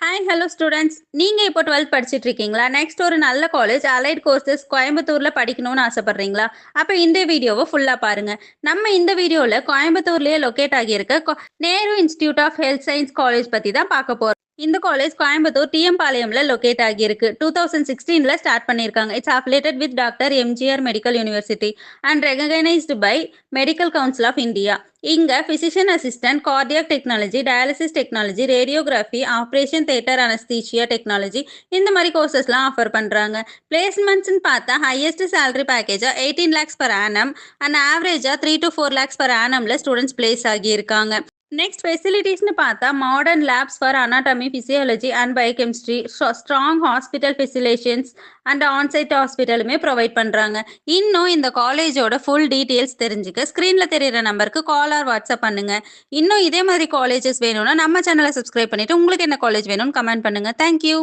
Hi hello students. நீங்க இப்போ 12th படிச்சுட்டு இருக்கீங்களா? நெக்ஸ்ட் ஒரு நல்ல காலேஜ் அலைட் கோர்சஸ் கோயம்புத்தூர்ல படிக்கணும்னு ஆசைப்படுறீங்களா? அப்ப இந்த வீடியோவை ஃபுல்லா பாருங்க. நம்ம இந்த வீடியோல கோயம்புத்தூர்லயே லொகேட் ஆகியிருக்க Nehru institute of health science college பத்தி தான் பார்க்க போறோம். இந்த காலேஜ் கோயம்புத்தூர் டிஎம் பாளையம்ல லொகேட் ஆகியிருக்கு. 2016ல ஸ்டார்ட் பண்ணியிருக்காங்க. It's affiliated with doctor MGR medical university and recognised by medical council of India. இங்க physician assistant, cardiac technology, dialysis technology, radiography, operation theatre anaesthesia technology இந்த மாதிரி கோர்சஸ்லாம் ஆஃபர் பண்றாங்க. பிளேஸ்மெண்ட்ஸ்னு பார்த்தா ஹையஸ்ட் சேலரி பேக்கேஜா 18 lakhs per annum அண்ட் ஆவரேஜா 3 to 4 lakhs per annumல ஸ்டூடெண்ட்ஸ் பிளேஸ் ஆகியிருக்காங்க. நெக்ஸ்ட் ஃபெசிலிட்டிஸ்னு பார்த்தா modern labs for anatomy, physiology and biochemistry, strong hospital facilitations and onsite ஹாஸ்பிட்டலுமே ப்ரொவைட் பண்ணுறாங்க. இன்னும் இந்த காலேஜோட ஃபுல் டீட்டெயில்ஸ் தெரிஞ்சுக்க ஸ்க்ரீனில் தெரியிற நம்பருக்கு கால் ஆர் வாட்ஸ்அப் பண்ணுங்க. இன்னும் இதே மாதிரி காலேஜஸ் வேணும்னா நம்ம சேனலை சப்ஸ்கிரைப் பண்ணிட்டு உங்களுக்கு என்ன காலேஜ் வேணும்னு கமெண்ட் பண்ணுங்க. தேங்க்யூ.